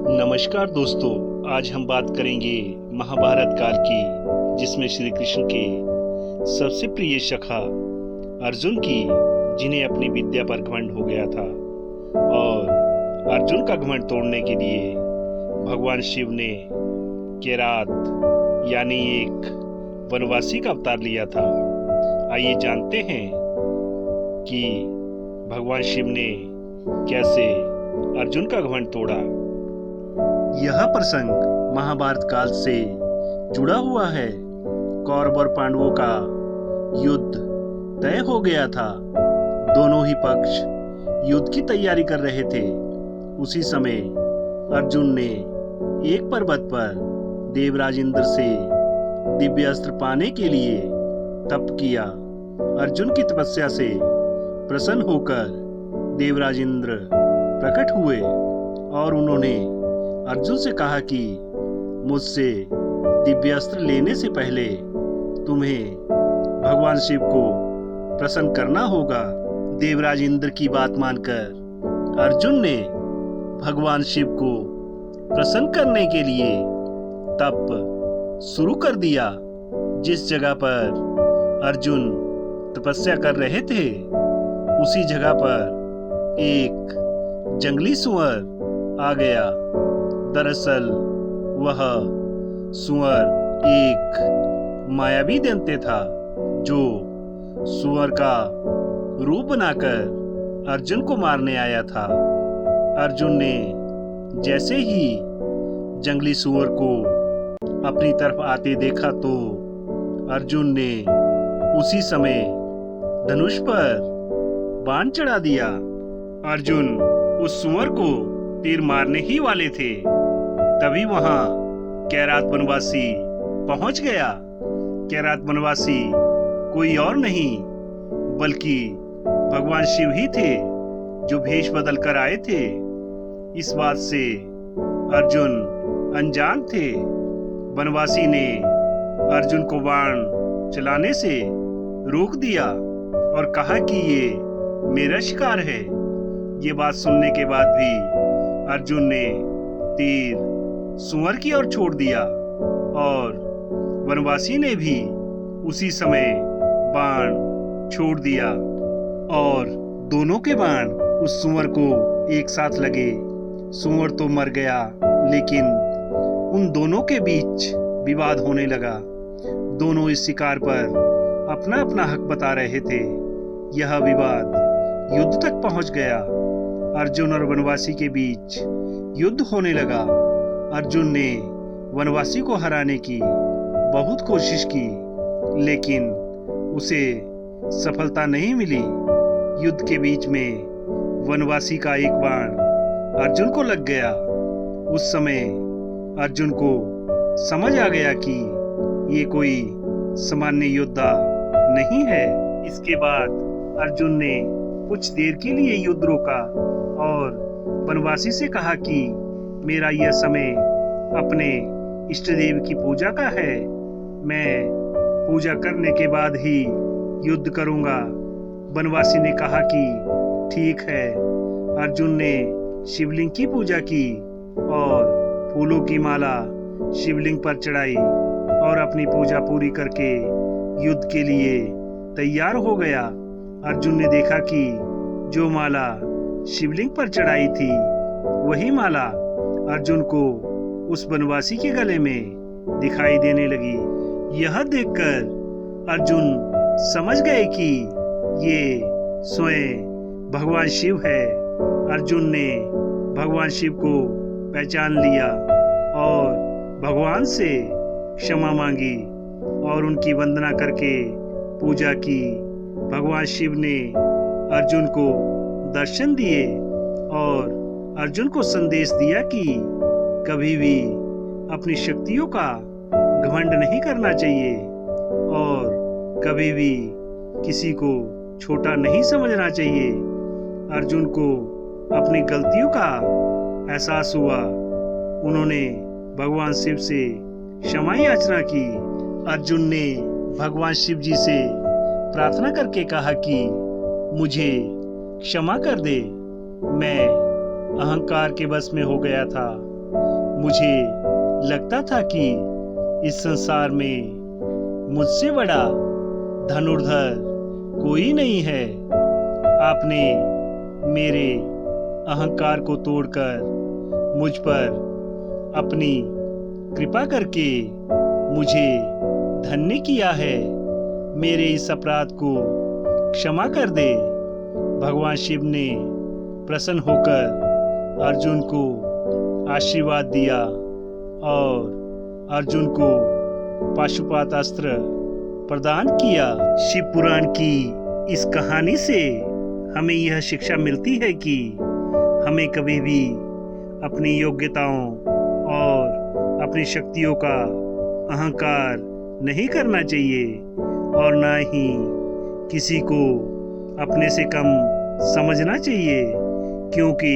नमस्कार दोस्तों, आज हम बात करेंगे महाभारत काल की, जिसमें श्री कृष्ण के सबसे प्रिय सखा अर्जुन की, जिन्हें अपनी विद्या पर घमंड हो गया था। और अर्जुन का घमंड तोड़ने के लिए भगवान शिव ने केरात यानी एक वनवासी का अवतार लिया था। आइए जानते हैं कि भगवान शिव ने कैसे अर्जुन का घमंड तोड़ा। यह प्रसंग महाभारत काल से जुड़ा हुआ है। कौरव और पांडवों का युद्ध तय हो गया था। दोनों ही पक्ष युद्ध की तैयारी कर रहे थे। उसी समय अर्जुन ने एक पर्वत पर देवराज इंद्र से दिव्य अस्त्र पाने के लिए तप किया। अर्जुन की तपस्या से प्रसन्न होकर देवराज इंद्र प्रकट हुए और उन्होंने अर्जुन से कहा कि मुझसे दिव्य अस्त्र लेने से पहले तुम्हें भगवान शिव को प्रसन्न करना होगा। देवराज इंद्र की बात मानकर अर्जुन ने भगवान शिव को प्रसन्न करने के लिए तप शुरू कर दिया। जिस जगह पर अर्जुन तपस्या कर रहे थे, उसी जगह पर एक जंगली सुअर आ गया। दरअसल वह सुअर एक मायावी दैत्य था, जो सुअर का रूप बनाकर अर्जुन को मारने आया था। अर्जुन ने जैसे ही जंगली सुअर को अपनी तरफ आते देखा तो अर्जुन ने उसी समय धनुष पर बाण चढ़ा दिया। अर्जुन उस सुअर को तीर मारने ही वाले थे, तभी वहां केरात वनवासी पहुंच गया। केरात वनवासी कोई और नहीं बल्कि भगवान शिव ही थे, जो भेष बदल कर आए थे। इस बात से अर्जुन अनजान थे। वनवासी ने अर्जुन को बाण चलाने से रोक दिया और कहा कि ये मेरा शिकार है। ये बात सुनने के बाद भी अर्जुन ने तीर सुअर की ओर छोड़ दिया और वनवासी ने भी उसी समय बाण छोड़ दिया और दोनों के बाण उस सुअर को एक साथ लगे। सुअर तो मर गया, लेकिन उन दोनों के बीच विवाद होने लगा। दोनों इस शिकार पर अपना अपना हक बता रहे थे। यह विवाद युद्ध तक पहुंच गया। अर्जुन और वनवासी के बीच युद्ध होने लगा। अर्जुन ने वनवासी को हराने की बहुत कोशिश की, लेकिन उसे सफलता नहीं मिली। युद्ध के बीच में वनवासी का एक बाण अर्जुन को लग गया। उस समय अर्जुन को समझ आ गया कि ये कोई सामान्य योद्धा नहीं है। इसके बाद अर्जुन ने कुछ देर के लिए युद्ध रोका और वनवासी से कहा कि मेरा यह समय अपने इष्ट देव की पूजा का है। मैं पूजा करने के बाद ही युद्ध करूंगा। वनवासी ने कहा कि ठीक है। अर्जुन ने शिवलिंग की पूजा की और फूलों की माला शिवलिंग पर चढ़ाई और अपनी पूजा पूरी करके युद्ध के लिए तैयार हो गया। अर्जुन ने देखा कि जो माला शिवलिंग पर चढ़ाई थी, वही माला अर्जुन को उस वनवासी के गले में दिखाई देने लगी। यह देखकर अर्जुन समझ गए कि ये स्वयं भगवान शिव है। अर्जुन ने भगवान शिव को पहचान लिया और भगवान से क्षमा मांगी और उनकी वंदना करके पूजा की। भगवान शिव ने अर्जुन को दर्शन दिए और अर्जुन को संदेश दिया कि कभी भी अपनी शक्तियों का घमंड नहीं करना चाहिए और कभी भी किसी को छोटा नहीं समझना चाहिए। अर्जुन को अपनी गलतियों का एहसास हुआ। उन्होंने भगवान शिव से क्षमा याचना की। अर्जुन ने भगवान शिव जी से प्रार्थना करके कहा कि मुझे क्षमा कर दे। मैं अहंकार के बस में हो गया था मुझे लगता था कि इस संसार में मुझसे बड़ा धनुर्धर कोई नहीं है। आपने मेरे अहंकार को तोड़कर मुझ पर अपनी कृपा करके मुझे धन्य किया है। मेरे इस अपराध को क्षमा कर दे। भगवान शिव ने प्रसन्न होकर अर्जुन को आशीर्वाद दिया और अर्जुन को पाशुपात अस्त्र प्रदान किया। शिव पुराण की इस कहानी से हमें यह शिक्षा मिलती है कि हमें कभी भी अपनी योग्यताओं और अपनी शक्तियों का अहंकार नहीं करना चाहिए और ना ही किसी को अपने से कम समझना चाहिए, क्योंकि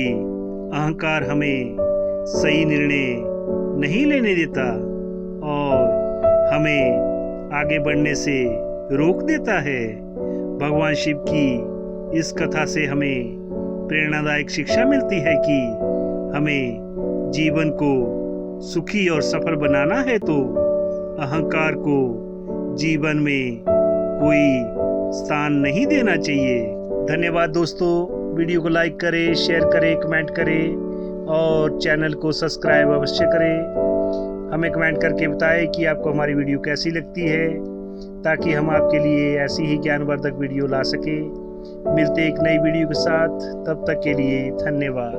अहंकार हमें सही निर्णय नहीं लेने देता और हमें आगे बढ़ने से रोक देता है। भगवान शिव की इस कथा से हमें प्रेरणादायक शिक्षा मिलती है कि हमें जीवन को सुखी और सफल बनाना है तो अहंकार को जीवन में कोई स्थान नहीं देना चाहिए। धन्यवाद दोस्तों। वीडियो को लाइक करें, शेयर करें, कमेंट करें और चैनल को सब्सक्राइब अवश्य करें। हमें कमेंट करके बताएं कि आपको हमारी वीडियो कैसी लगती है, ताकि हम आपके लिए ऐसी ही ज्ञानवर्धक वीडियो ला सकें। मिलते एक नई वीडियो के साथ, तब तक के लिए धन्यवाद।